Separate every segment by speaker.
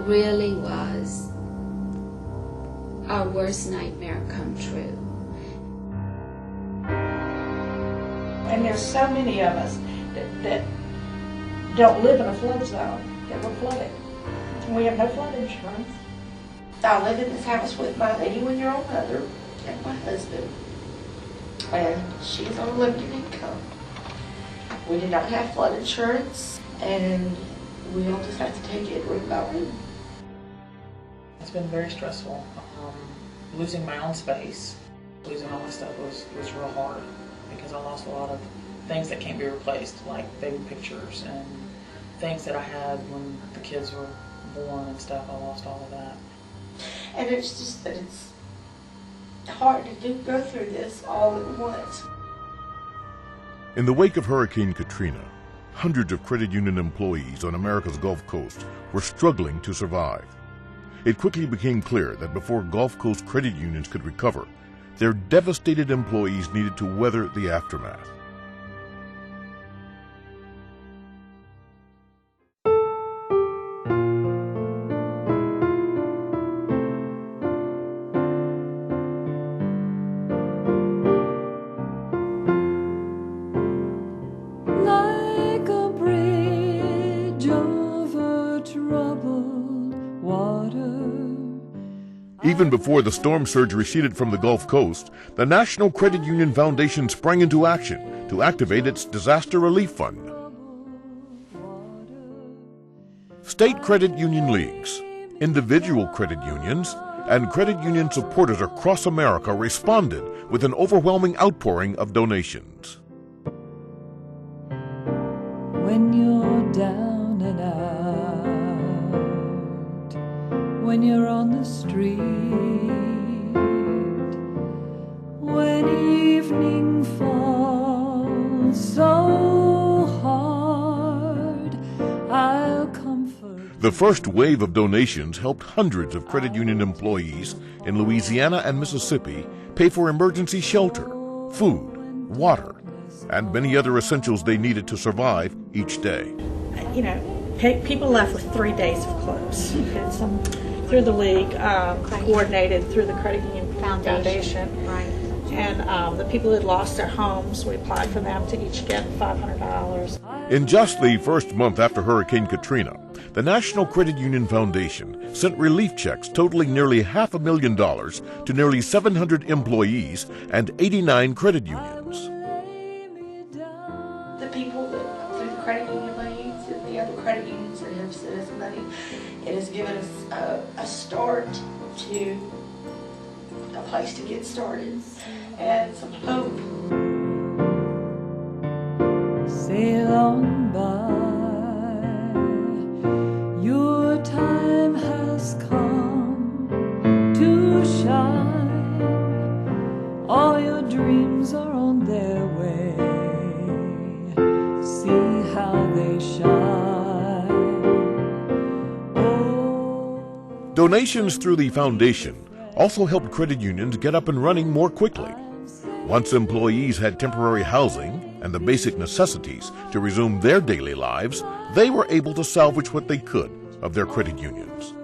Speaker 1: really was our worst nightmare come true.
Speaker 2: And there's so many of us that don't live in a flood zone, that were flooded. And we have no flood insurance. I live in this house with my 81-year-old mother and my husband. And she's on limited income. We did not have flood insurance, and we all just have to take it room by room.
Speaker 3: It's been very stressful. Losing my own space, losing all my stuff was real hard because I lost a lot of things that can't be replaced, like baby pictures and things that I had when the kids were born and stuff. I lost all of that.
Speaker 2: And it's just that it's hard to go through this all at once.
Speaker 4: In the wake of Hurricane Katrina, hundreds of credit union employees on America's Gulf Coast were struggling to survive. It quickly became clear that before Gulf Coast credit unions could recover, their devastated employees needed to weather the aftermath.
Speaker 5: Like a bridge over troubled water.
Speaker 4: Even before the storm surge receded from the Gulf Coast, the National Credit Union Foundation sprang into action to activate its Disaster Relief Fund. State credit union leagues, individual credit unions, and credit union supporters across America responded with an overwhelming outpouring of donations.
Speaker 5: When you're down and out, when you're on the street, when evening falls so hard, I'll comfort.
Speaker 4: The first wave of donations helped hundreds of credit union employees in Louisiana and Mississippi pay for emergency shelter, food, water, and many other essentials they needed to survive each day.
Speaker 6: You know, people left with 3 days of clothes. Through the league, coordinated through the Credit Union Foundation.
Speaker 7: Right.
Speaker 6: And the people who had lost their homes, we applied for them to each get $500.
Speaker 4: In just the first month after Hurricane Katrina, the National Credit Union Foundation sent relief checks totaling nearly $500,000 to nearly 700 employees and 89 credit unions.
Speaker 2: The people that, through the credit union leagues and the other credit unions that have sent us money, it has given us a start to a place to get started and some hope.
Speaker 5: Sail on by, your time has come to shine. All your dreams are on their way. See how they shine. Oh.
Speaker 4: Donations through the foundation also helped credit unions get up and running more quickly. Once employees had temporary housing and the basic necessities to resume their daily lives, they were able to salvage what they could of their credit unions.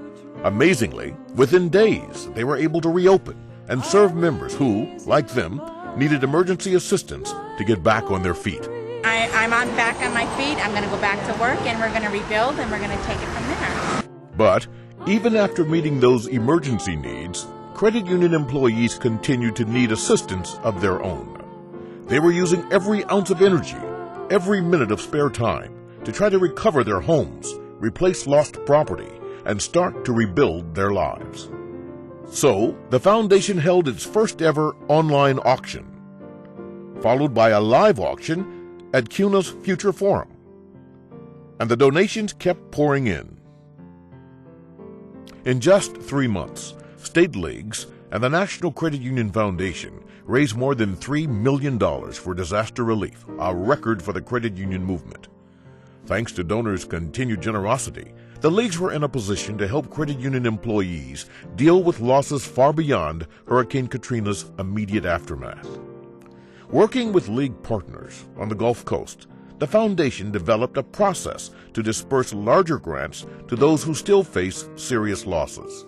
Speaker 4: Amazingly, within days, they were able to reopen and serve members who, like them, needed emergency assistance to get back on their feet.
Speaker 7: I'm back on my feet. I'm going to go back to work, and we're going to rebuild, and we're going to take it from there.
Speaker 4: But even after meeting those emergency needs, credit union employees continued to need assistance of their own. They were using every ounce of energy, every minute of spare time to try to recover their homes, replace lost property, and start to rebuild their lives. So, the foundation held its first ever online auction, followed by a live auction at CUNA's Future Forum. And the donations kept pouring in. In just 3 months, state leagues and the National Credit Union Foundation raised more than $3 million for disaster relief, a record for the credit union movement. Thanks to donors' continued generosity, the leagues were in a position to help credit union employees deal with losses far beyond Hurricane Katrina's immediate aftermath. Working with league partners on the Gulf Coast, the foundation developed a process to disperse larger grants to those who still face serious losses.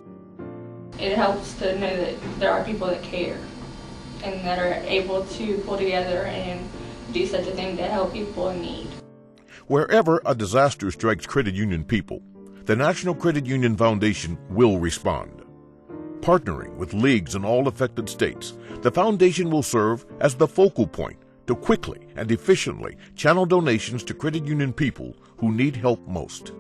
Speaker 8: It helps to know that there are people that care and that are able to pull together and do such a thing to help people in need.
Speaker 4: Wherever a disaster strikes credit union people, the National Credit Union Foundation will respond. Partnering with leagues in all affected states, the foundation will serve as the focal point to quickly and efficiently channel donations to credit union people who need help most.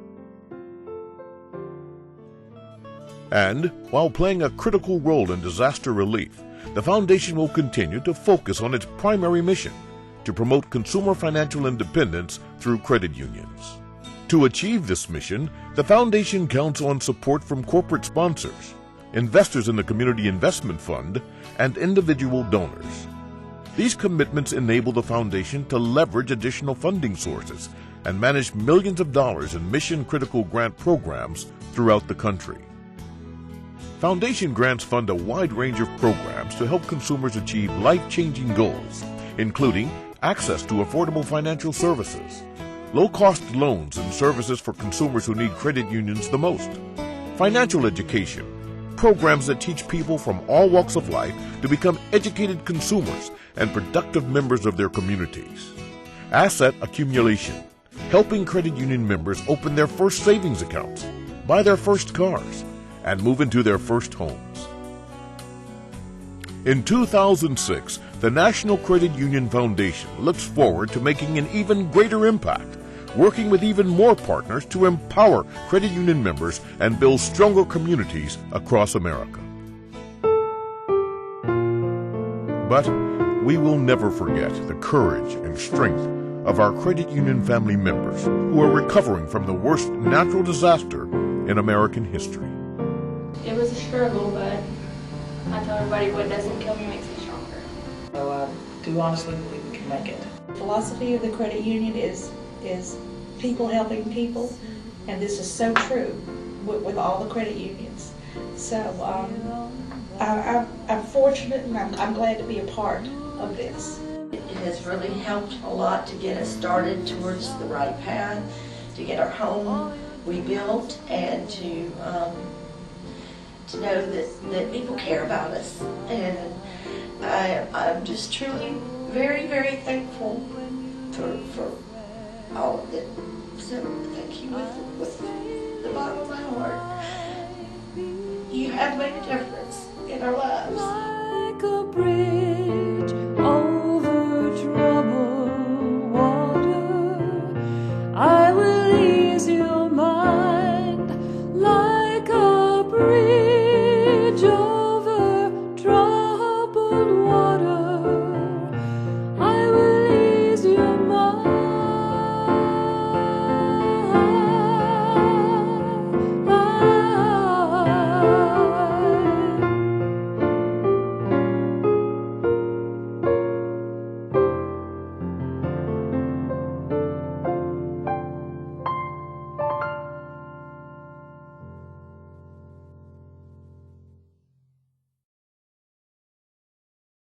Speaker 4: And while playing a critical role in disaster relief, the foundation will continue to focus on its primary mission, to promote consumer financial independence through credit unions. To achieve this mission, the foundation counts on support from corporate sponsors, investors in the Community Investment Fund, and individual donors. These commitments enable the foundation to leverage additional funding sources and manage millions of dollars in mission-critical grant programs throughout the country. Foundation grants fund a wide range of programs to help consumers achieve life-changing goals, including access to affordable financial services, low-cost loans and services for consumers who need credit unions the most, financial education, programs that teach people from all walks of life to become educated consumers and productive members of their communities, asset accumulation, helping credit union members open their first savings accounts, buy their first cars, and move into their first homes. In 2006, the National Credit Union Foundation looks forward to making an even greater impact, working with even more partners to empower credit union members and build stronger communities across America. But we will never forget the courage and strength of our credit union family members who are recovering from the worst natural disaster in American history.
Speaker 8: It was a struggle, but I tell everybody what doesn't kill me makes me stronger.
Speaker 3: So I do honestly believe we can make it.
Speaker 2: The philosophy of the credit union is people helping people, and this is so true with all the credit unions. So I'm fortunate, and I'm glad to be a part of this.
Speaker 9: It has really helped a lot to get us started towards the right path, to get our home rebuilt, and to know that people care about us. And I'm just truly very, very thankful for all of it. So thank you with the bottom of my heart. You have made a difference in our lives.
Speaker 5: Like a bridge over troubled water, I will ease your mind like a bridge.